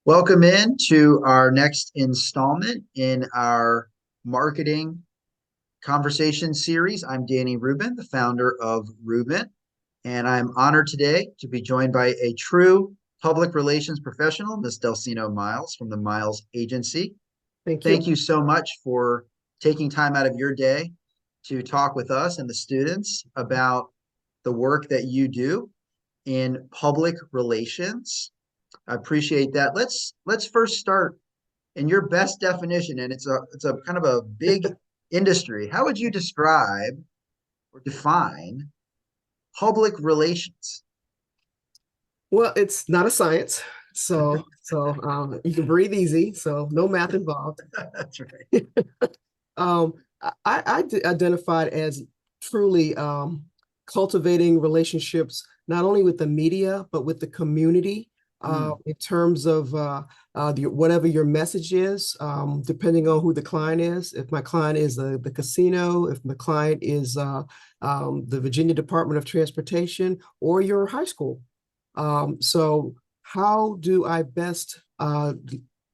Welcome in to our next installment in our marketing conversation series. I'm Danny Rubin, the founder of Rubin, and I'm honored today to be joined by a true public relations professional, Ms. Delceno Miles from the Miles Agency. Thank Thank you. you so much for taking time out of your day to talk with us and the students about the work that you do in public relations. I appreciate that. Let's first start in your best definition, and it's a kind of a big industry. How would you describe or define public relations? Well, it's not a science, so you can breathe easy. So no math involved. That's right. Um, I identified as truly cultivating relationships not only with the media but with the community. Mm, In terms of whatever your message is, depending on who the client is. If my client is the casino, if my client is the Virginia Department of Transportation, or your high school. So how do I best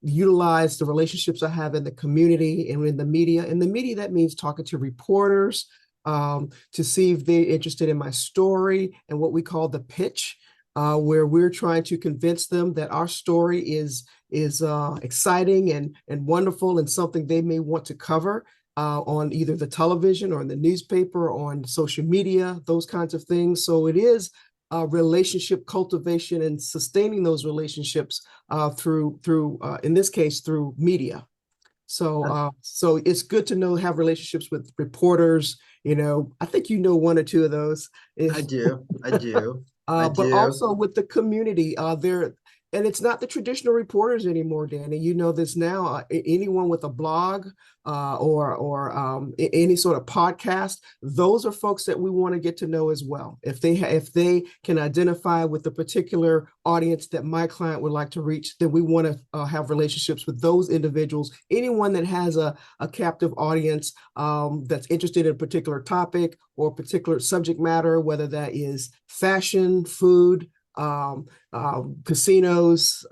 utilize the relationships I have in the community and in the media? In the media, that means talking to reporters to see if they're interested in my story and what we call the pitch, where we're trying to convince them that our story is exciting and wonderful and something they may want to cover on either the television or in the newspaper or on social media, those kinds of things. So it is relationship cultivation and sustaining those relationships through in this case through media. So it's good to have relationships with reporters. I think one or two of those. I do. I do. I But do. also with the community, and it's not the traditional reporters anymore, Danny. You know this now. Anyone with a blog or any sort of podcast, those are folks that we want to get to know as well. If they can identify with the particular audience that my client would like to reach, then we want to have relationships with those individuals. Anyone that has a captive audience that's interested in a particular topic or particular subject matter, whether that is fashion, food, casinos,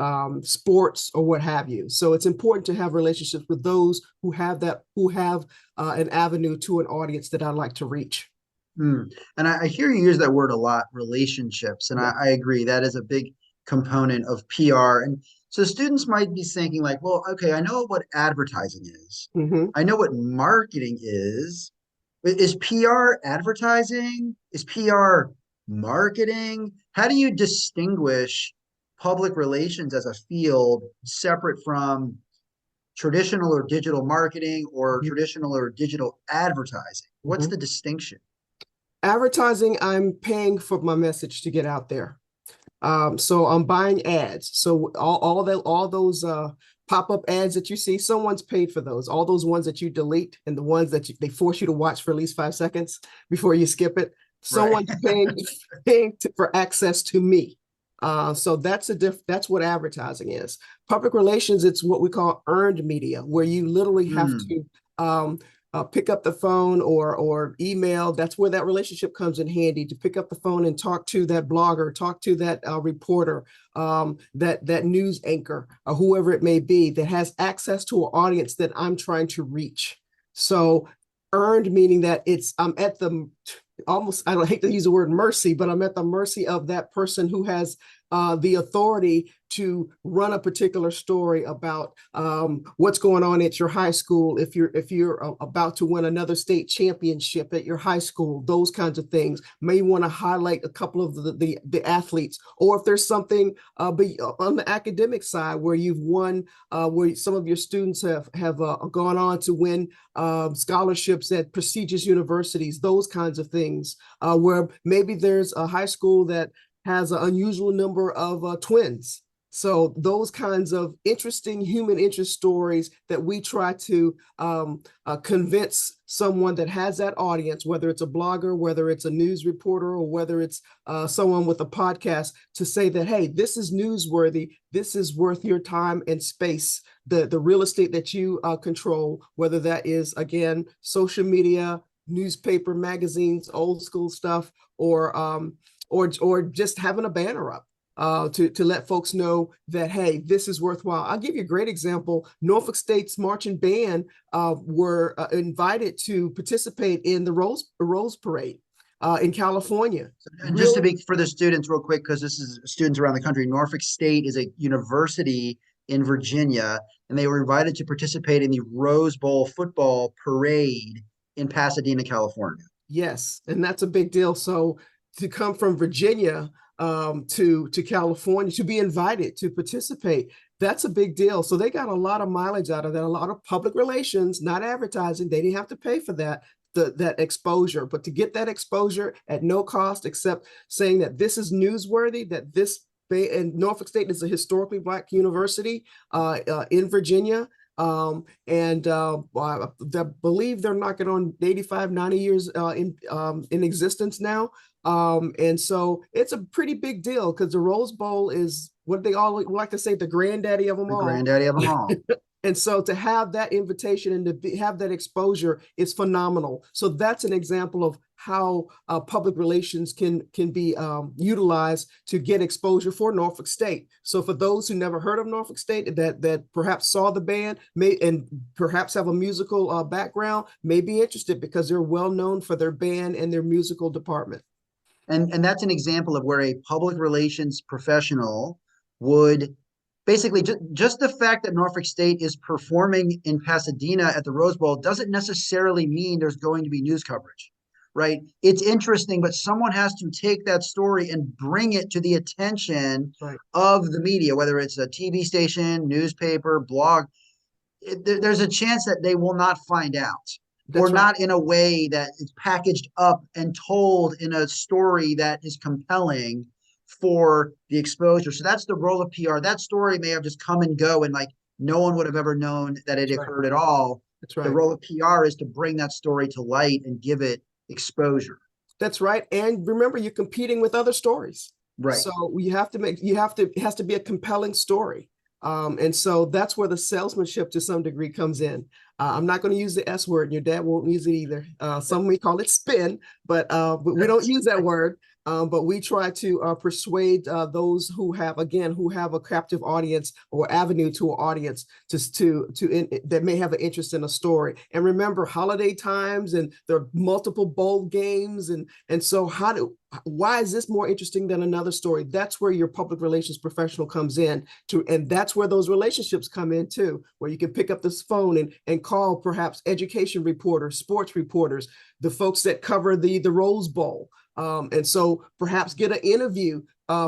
sports, or what have you. So it's important to have relationships with those who have an avenue to an audience that I'd like to reach. And I hear you use that word a lot, relationships, and Yeah. I agree that is a big component of PR. And so students might be thinking like, well, okay, I know what advertising is. Mm-hmm. I know what marketing is. Is PR advertising? Is PR marketing? How do you distinguish public relations as a field separate from traditional or digital marketing or traditional or digital advertising? What's Mm-hmm. the distinction? Advertising, I'm paying for my message to get out there. So I'm buying ads. So all those pop-up ads that you see, someone's paid for those. All those ones that you delete and the ones that they force you to watch for at least 5 seconds before you skip it. Right. Someone's paying for access to me. So that's what advertising is. Public relations, it's what we call earned media, where you literally have Hmm. to pick up the phone or email. That's where that relationship comes in handy, to pick up the phone and talk to that blogger, talk to that reporter, that news anchor, or whoever it may be that has access to an audience that I'm trying to reach. So earned meaning that I'm at the almost, I don't hate to use the word mercy, but I'm at the mercy of that person who has the authority to run a particular story about what's going on at your high school. If you're about to win another state championship at your high school, those kinds of things. May want to highlight a couple of the athletes, or if there's something on the academic side where you've won, where some of your students have gone on to win scholarships at prestigious universities, those kinds of things, where maybe there's a high school that has an unusual number of twins. So those kinds of interesting human interest stories that we try to convince someone that has that audience, whether it's a blogger, whether it's a news reporter, or whether it's someone with a podcast, to say that, hey, this is newsworthy, this is worth your time and space, the real estate that you control, whether that is, again, social media, newspaper, magazines, old school stuff, or just having a banner up. to let folks know that, hey, this is worthwhile. I'll give you a great example. Norfolk State's marching band were invited to participate in the Rose Parade in California. And just to Real, be for the students real quick, because this is students around the country, Norfolk State is a university in Virginia, and they were invited to participate in the Rose Bowl football parade in Pasadena, California. yes, and that's a big deal. So to come from Virginia to California to be invited to participate, that's a big deal. So they got a lot of mileage out of that, a lot of public relations, not advertising. They didn't have to pay for that. That exposure, but to get that exposure at no cost except saying that this is newsworthy, that this and Norfolk State is a historically Black university in Virginia. And I believe they're knocking on 85, 90 years in existence now. And so it's a pretty big deal because the Rose Bowl is what they all like to say, the granddaddy of them The all. granddaddy of them all. And so to have that invitation and to have that exposure is phenomenal. So that's an example of how public relations can be utilized to get exposure for Norfolk State. So for those who never heard of Norfolk State that perhaps saw the band and perhaps have a musical background may be interested because they're well known for their band and their musical department. And that's an example of where a public relations professional would basically just the fact that Norfolk State is performing in Pasadena at the Rose Bowl doesn't necessarily mean there's going to be news coverage, right? It's interesting, but someone has to take that story and bring it to the attention Right. of the media, whether it's a TV station, newspaper, blog. There's a chance that they will not find out. Or That's right. not in a way that it's packaged up and told in a story that is compelling for the exposure. So that's the role of PR. That story may have just come and go and like no one would have ever known that it That's right. occurred at all. That's The right. role of PR is to bring that story to light and give it exposure. That's right. And remember, you're competing with other stories. Right. So it has to be a compelling story. And so that's where the salesmanship to some degree comes in. I'm not going to use the S word, and your dad won't use it either. Some may call it spin, but we don't use that word. But we try to persuade those who have a captive audience or avenue to an audience that may have an interest in a story. And remember, holiday times and there are multiple bowl games, and so why is this more interesting than another story? That's where your public relations professional comes in and that's where those relationships come in too, where you can pick up this phone and call perhaps education reporters, sports reporters, the folks that cover the Rose Bowl. And so perhaps get an interview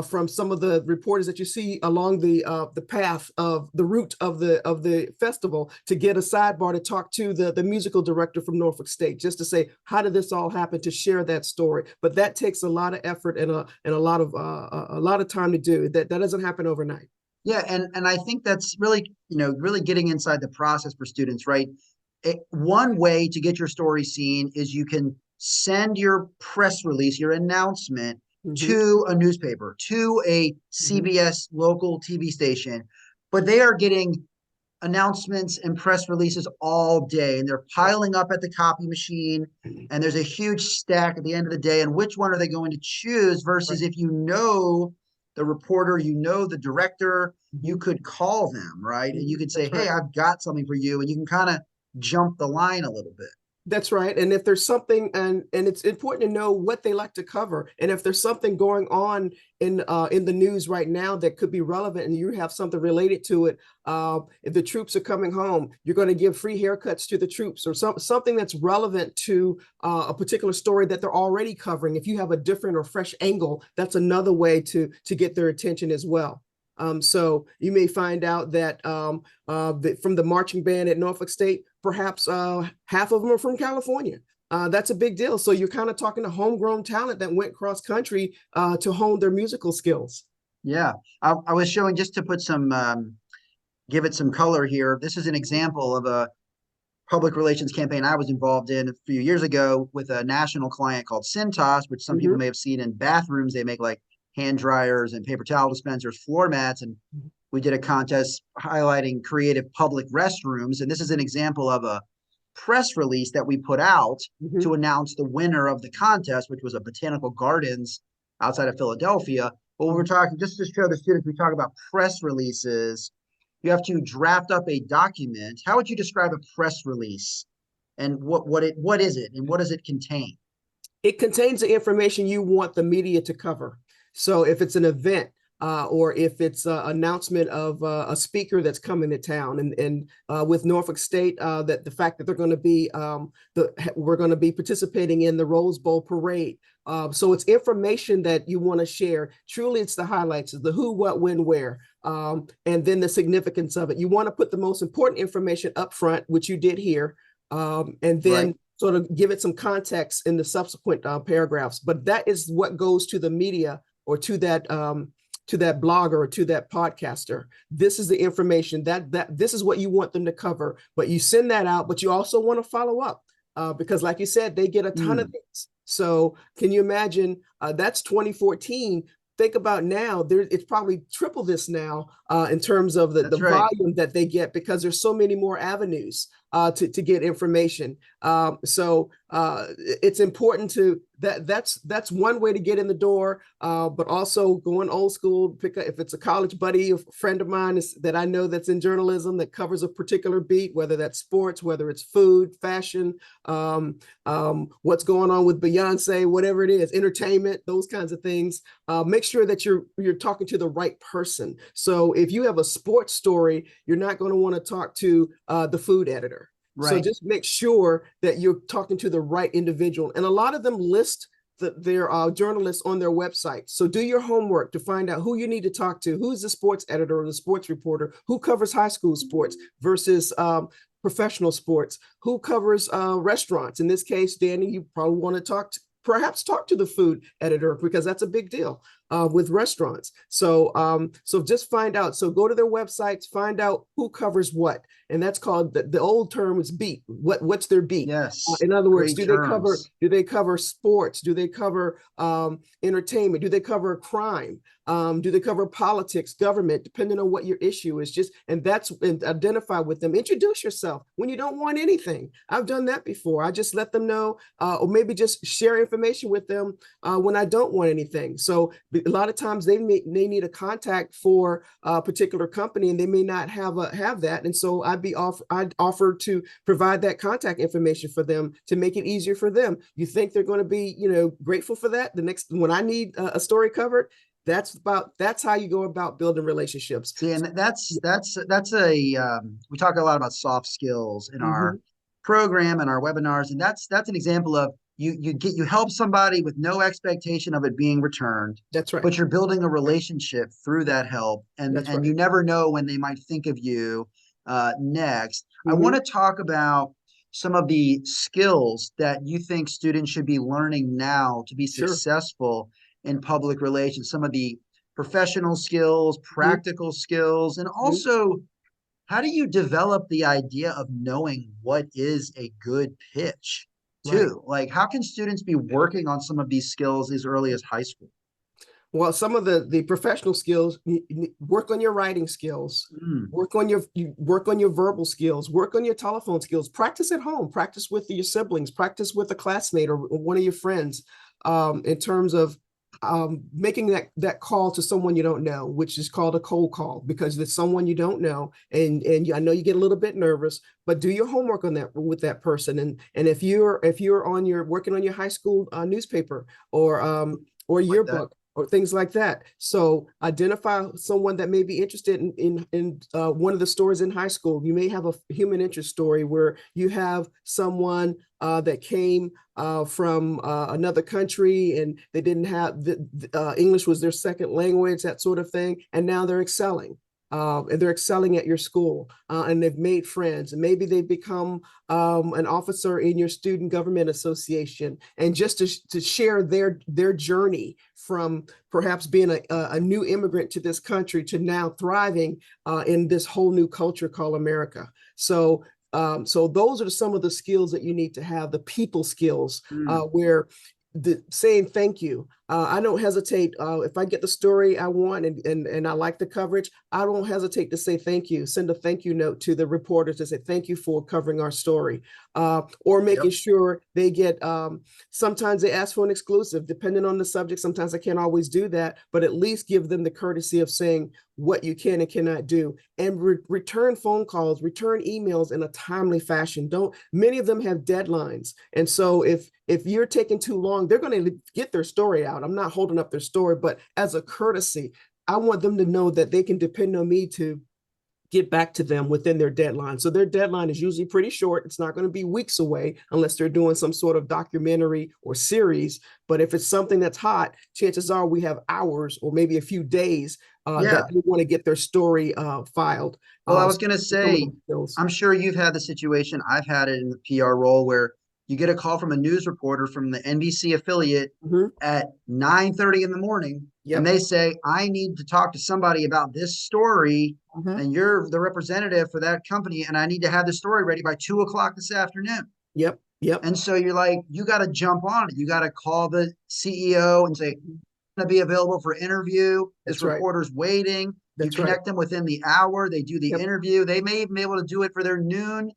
from some of the reporters that you see along the path of the route of the festival to get a sidebar to talk to the musical director from Norfolk State, just to say, how did this all happen, to share that story. But that takes a lot of effort and a lot of time to do. That doesn't happen overnight. Yeah, and I think that's really, really getting inside the process for students, right? One way to get your story seen is you can send your press release, your announcement to a newspaper, to a CBS local TV station, but they are getting announcements and press releases all day and they're piling up at the copy machine and there's a huge stack at the end of the day. And which one are they going to choose versus Right. if you know the reporter, the director, you could call them, right? And you could say, That's hey, right. I've got something for you. And you can kind of jump the line a little bit. That's right. And if there's something, and it's important to know what they like to cover. And if there's something going on in the news right now that could be relevant, and you have something related to it, if the troops are coming home, you're going to give free haircuts to the troops, or something that's relevant to a particular story that they're already covering. If you have a different or fresh angle, that's another way to get their attention as well. So you may find out that from the marching band at Norfolk State, perhaps half of them are from California. That's a big deal. So you're kind of talking to homegrown talent that went cross country to hone their musical skills. Yeah. I was showing just to put give it some color here. This is an example of a public relations campaign I was involved in a few years ago with a national client called Cintas, which some people may have seen in bathrooms. They make like hand dryers and paper towel dispensers, floor mats, and we did a contest highlighting creative public restrooms. And this is an example of a press release that we put out to announce the winner of the contest, which was a botanical gardens outside of Philadelphia. But when we're talking, just to show the students, we talk about press releases. You have to draft up a document. How would you describe a press release? And what is it and what does it contain? It contains the information you want the media to cover. So if it's an event, or if it's an announcement of a speaker that's coming to town, and with Norfolk State, that the fact that they're going to be we're going to be participating in the Rose Bowl parade. So it's information that you want to share. Truly, it's the highlights of the who, what, when, where, and then the significance of it. You want to put the most important information up front, which you did here, and then Right. sort of give it some context in the subsequent paragraphs. But that is what goes to the media, or to that blogger, or to that podcaster. This is the information that this is what you want them to cover. But you send that out, but you also want to follow up, because, like you said, they get a ton of Mm, things. So can you imagine? That's 2014. Think about now, it's probably triple this now, in terms of the that's right. volume that they get, because there's so many more avenues to get information. So it's important to that's one way to get in the door, but also going old school. Pick up, if it's a college buddy, a friend of mine that I know that's in journalism that covers a particular beat, whether that's sports, whether it's food, fashion, what's going on with Beyonce, whatever it is, entertainment, those kinds of things. Make sure that you're talking to the right person. So if you have a sports story, you're not going to want to talk to the food editor. So Right. just make sure that you're talking to the right individual. And a lot of them list their journalists on their website. So do your homework to find out who you need to talk to, who's the sports editor or the sports reporter, who covers high school sports versus professional sports, who covers restaurants. In this case, Danny, you probably want to perhaps talk to the food editor, because that's a big deal with restaurants. So just find out. So go to their websites, find out who covers what, and that's called the old term is beat. What's their beat? Yes. In other words, Great terms. do they cover sports? Do they cover entertainment? Do they cover crime? Do they cover politics, government, depending on what your issue is? And identify with them. Introduce yourself when you don't want anything. I've done that before. I just let them know, or maybe just share information with them when I don't want anything. So a lot of times they need a contact for a particular company, and they may not have that. And so I'd offer to provide that contact information for them to make it easier for them. You think they're going to be, grateful for that? When I need a story covered, that's how you go about building relationships. See, and that's a we talk a lot about soft skills in our Mhm. program and our webinars, and that's an example of you help somebody with no expectation of it being returned, That's right. but you're building a relationship through that help, That's and you right. never know when they might think of you next. I want Mhm. to talk about some of the skills that you think students should be learning now to be Sure. successful in public relations, some of the professional skills, Mhm. practical skills, and Mhm. also how do you develop the idea of knowing what is a good pitch Right. too? Like, how can students be working on some of these skills as early as high school? Well, some of the professional skills, work on your writing skills, Mm, work on your verbal skills, work on your telephone skills, practice at home, practice with your siblings, practice with a classmate or one of your friends, in terms of making that call to someone you don't know, which is called a cold call, because it's someone you don't know, and I know you get a little bit nervous, but do your homework on that with that person, and if you're working on your high school newspaper, or like that. yearbook, or things like that. So identify someone that may be interested in one of the stories in high school. You may have a human interest story where you have someone that came from another country, and they didn't have English was their second language, that sort of thing, and now they're excelling. And they're excelling at your school, and they've made friends, and maybe they've become an officer in your student government association, and just to share their journey from perhaps being a new immigrant to this country to now thriving in this whole new culture called America. So those are some of the skills that you need to have, the people skills, Mm, where saying thank you. I don't hesitate. If I get the story I want and I like the coverage, I don't hesitate to say thank you. Send a thank you note to the reporters to say thank you for covering our story, or making Yep. sure they get. Sometimes they ask for an exclusive, depending on the subject. Sometimes I can't always do that, but at least give them the courtesy of saying what you can and cannot do, and return phone calls, return emails in a timely fashion. Don't Many of them have deadlines, and so if you're taking too long, they're going to get their story out. I'm not holding up their story, but as a courtesy, I want them to know that they can depend on me to get back to them within their deadline. So their deadline is usually pretty short. It's not going to be weeks away unless they're doing some sort of documentary or series. But if it's something that's hot, chances are we have hours or maybe a few days Yeah. that they want to get their story filed. Well, I was So going to some of say, those skills. I'm sure you've had the situation. I've had it in the PR role where you get a call from a news reporter from the NBC affiliate Mhm. at 9:30 in the morning, and Yep. they say, I need to talk to somebody about this story, Mhm. and you're the representative for that company, and I need to have the story ready by 2 o'clock this afternoon. Yep. Yep. And so you're like, you got to jump on it. You got to call the CEO and say, to be available for interview. This That's right. reporter's waiting. You That's right. connect them within the hour. They do the Yep. interview. They may even be able to do it for their noon,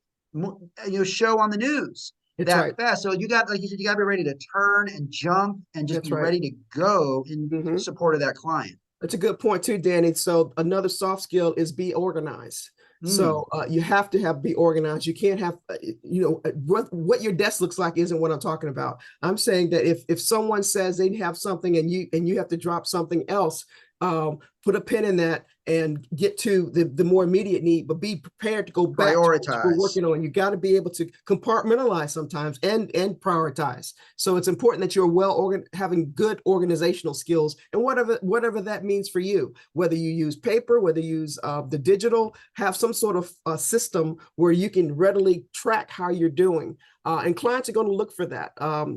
show on the news That's that right. fast. So you got, like you said, you got to be ready to turn and jump and just That's be right. ready to go in Mhm. support of that client. That's a good point too, Danny. So another soft skill is be organized. Mm, So you have to be organized. You can't have, what your desk looks like isn't what I'm talking about. I'm saying that if someone says they have something and you have to drop something else, put a pin in that and get to the more immediate need, but be prepared to go back to what you were prioritize. working on. You got to be able to compartmentalize sometimes and prioritize. So it's important that you're having good organizational skills, and whatever that means for you. Whether you use paper, whether you use the digital, have some sort of system where you can readily track how you're doing. And clients are going to look for that.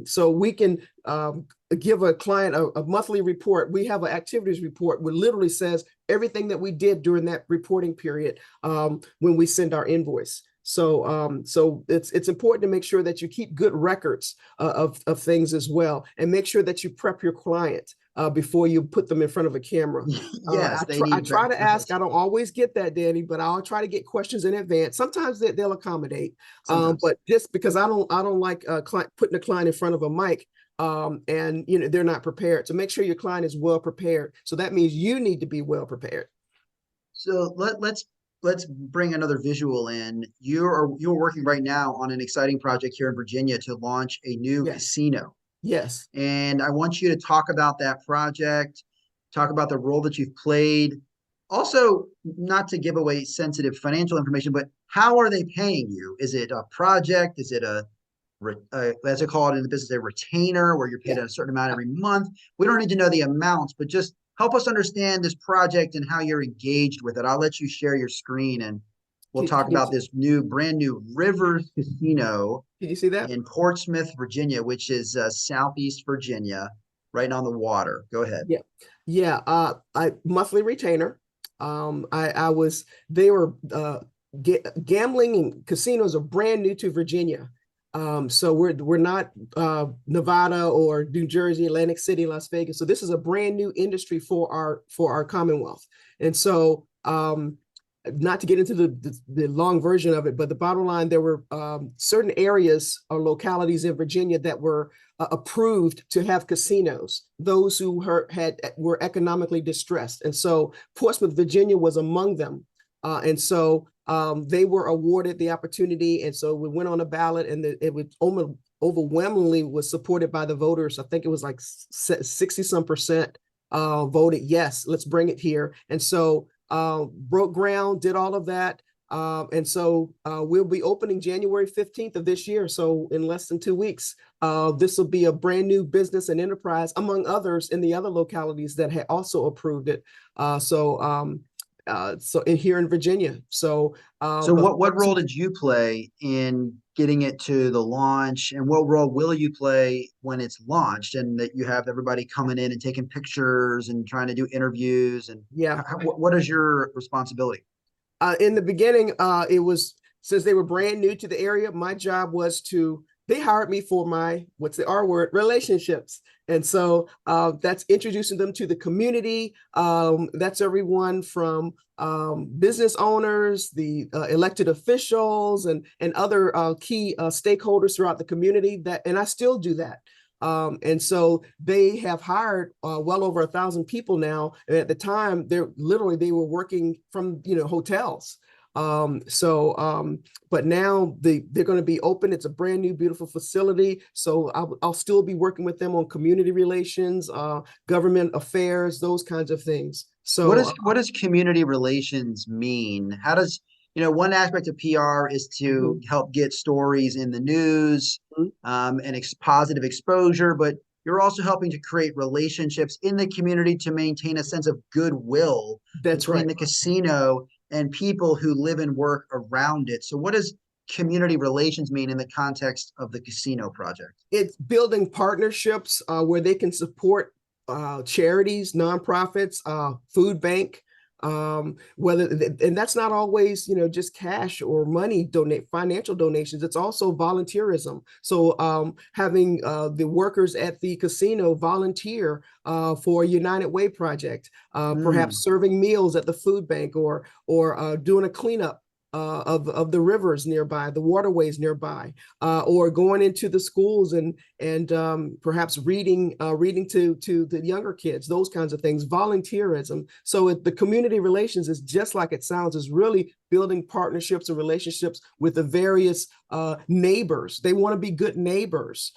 So we can give a client a monthly report. We have an activities report which literally says everything that we did during that reporting period when we send our invoice. So it's important to make sure that you keep good records of things as well, and make sure that you prep your client before you put them in front of a camera. Yes, they I need try to ask. I preparation don't always get that, Danny, but I'll try to get questions in advance. Sometimes they'll accommodate, sometimes. but just because I don't like putting a client in front of a mic, and they're not prepared. So make sure your client is well prepared. So that means you need to be well prepared. So let's bring another visual in. You're working right now on an exciting project here in Virginia to launch a new Yes, casino. yes, And I want you to talk about that project, talk about the role that you've played. Also, not to give away sensitive financial information, but how are they paying you? Is it a project? Is it as they call it in the business, a retainer where you're paid yeah. a certain amount every month? We don't need to know the amounts, but just help us understand this project and how you're engaged with it. I'll let you share your screen and we'll Can, talk can you about this brand new Rivers Casino can you see that? in Portsmouth, Virginia, which is Southeast Virginia, right on the water. Go ahead. Yeah, yeah. I monthly retainer. I was they were gambling and casinos are brand new to Virginia. So we're not Nevada or New Jersey, Atlantic City, Las Vegas. So this is a brand new industry for our Commonwealth. And so not to get into the long version of it, but the bottom line, there were certain areas or localities in Virginia that were approved to have casinos, those who were economically distressed. And so Portsmouth, Virginia was among them. And so they were awarded the opportunity. And so we went on a ballot, and it was overwhelmingly was supported by the voters. I think it was like 60 some percent voted yes, let's bring it here. And so broke ground, did all of that. And so we'll be opening January 15th of this year. So in less than 2 weeks, this will be a brand new business and enterprise, among others in the other localities that had also approved it. So in here in Virginia. So So the what focus role of did you play in getting it to the launch, and what role will you play when it's launched and that you have everybody coming in and taking pictures and trying to do interviews, and yeah. what is your responsibility? In the beginning, it was since they were brand new to the area, my job was to they hired me for my, what's the R word, relationships. And so that's introducing them to the community. That's everyone from business owners, the elected officials, and other key stakeholders throughout the community. That, and I still do that. And so they have hired well over 1,000 people now. And at the time, they were working from hotels. But now they're going to be open. It's a brand new, beautiful facility. So I'll still be working with them on community relations, government affairs, those kinds of things. So What does community relations mean? How does, one aspect of PR is to help get stories in the news, and positive exposure, but you're also helping to create relationships in the community to maintain a sense of goodwill that's between right. the casino and people who live and work around it. So what does community relations mean in the context of the casino project? It's building partnerships where they can support charities, nonprofits, food bank, whether, and that's not always just cash or money financial donations. It's also volunteerism. So having the workers at the casino volunteer for a United Way project, perhaps serving meals at the food bank, or doing a cleanup of the rivers nearby, the waterways nearby, or going into the schools and perhaps reading to the younger kids, those kinds of things, volunteerism. So the community relations is just like it sounds, is really building partnerships and relationships with the various neighbors. They want to be good neighbors.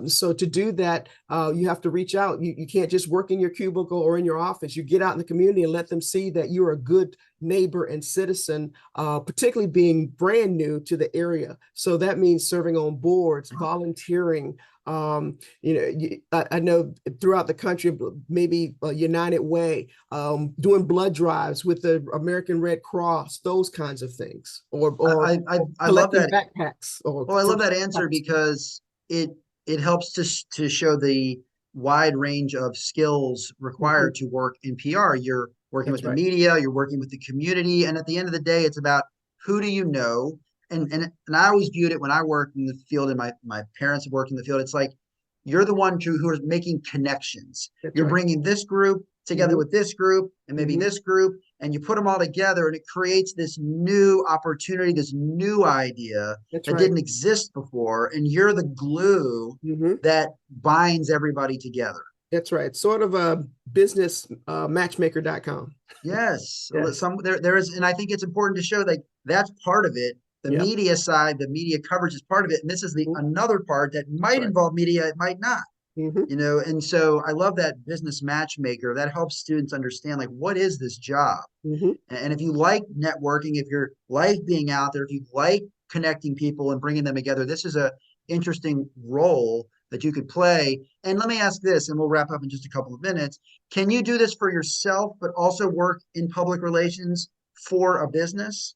So to do that, you have to reach out. You can't just work in your cubicle or in your office. You get out in the community and let them see that you're a good neighbor and citizen, particularly being brand new to the area. So that means serving on boards, volunteering. I know throughout the country, maybe United Way, doing blood drives with the American Red Cross, those kinds of things, or I love collecting that. backpacks. I love that answer because it helps to show the wide range of skills required to work in PR. You're working with That's the right. media, you're working with the community, and at the end of the day, it's about who do you know. And I always viewed it when I worked in the field, and my parents have worked in the field. It's like you're the one who are making connections. That's You're right. bringing this group together with this group and maybe this group, and you put them all together, and it creates this new opportunity, this new idea That's that right. didn't exist before, and you're the glue Mm-hmm. that binds everybody together. That's right. Sort of a business matchmaker.com. Yes, Yes. there is, and I think it's important to show that that's part of it. The Yep. media side, the media coverage is part of it, and this is the Mhm. another part that That's might right. involve media, it might not. Mm-hmm. And so I love that business matchmaker. That helps students understand, like, what is this job? Mm-hmm. And if you like networking, if you like being out there, if you like connecting people and bringing them together, this is a interesting role that you could play. And let me ask this, and we'll wrap up in just a couple of minutes. Can you do this for yourself, but also work in public relations for a business?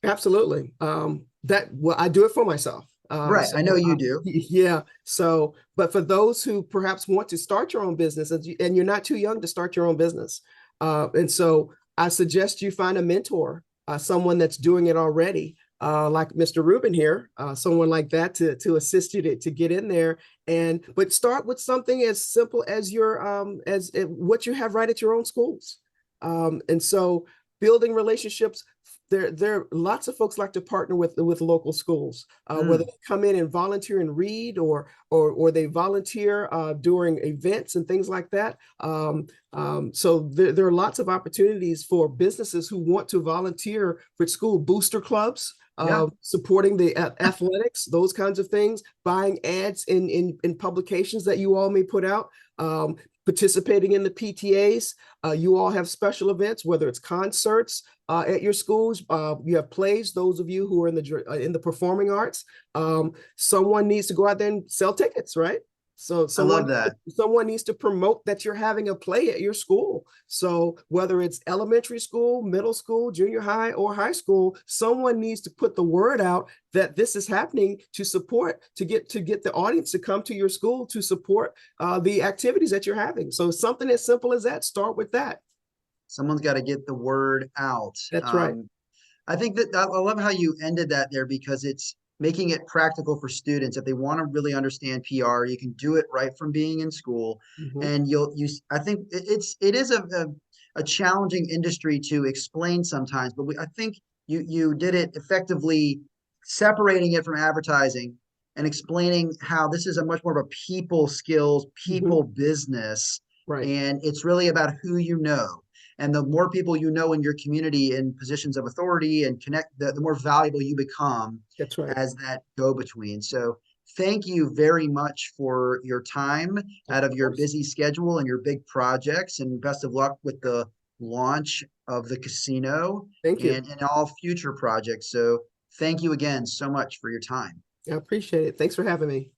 Absolutely. Well, I do it for myself. Right. I know you do. Yeah. So, but for those who perhaps want to start your own business, and you're not too young to start your own business, and so I suggest you find a mentor, someone that's doing it already, like Mr. Rubin here, someone like that to assist you to get in there. But start with something as simple as as what you have right at your own schools. And so building relationships, there lots of folks like to partner with local schools, whether they come in and volunteer and read, or they volunteer during events and things like that. So there are lots of opportunities for businesses who want to volunteer for school booster clubs, Yeah. supporting the athletics, those kinds of things, buying ads in publications that you all may put out, participating in the PTAs. You all have special events, whether it's concerts at your schools. You have plays. Those of you who are in the performing arts, someone needs to go out there and sell tickets, right? So I love that. someone needs to promote that you're having a play at your school. So whether it's elementary school, middle school, junior high, or high school, someone needs to put the word out that this is happening to get the audience to come to your school to support the activities that you're having. So something as simple as that, start with that. Someone's got to get the word out. That's right. I think that I love how you ended that there because making it practical for students. If they want to really understand PR, you can do it right from being in school. Mhm. And I think it is a challenging industry to explain sometimes, but I think you did it effectively, separating it from advertising and explaining how this is a much more of a people skills, Mhm. people business, Right. and it's really about who you know. And the more people you know in your community in positions of authority and connect, the more valuable you become That's right. as that go-between. So thank you very much for your time Of out of your course. busy schedule and your big projects, and best of luck with the launch of the casino Thank you. and all future projects. So thank you again so much for your time. I appreciate it. Thanks for having me.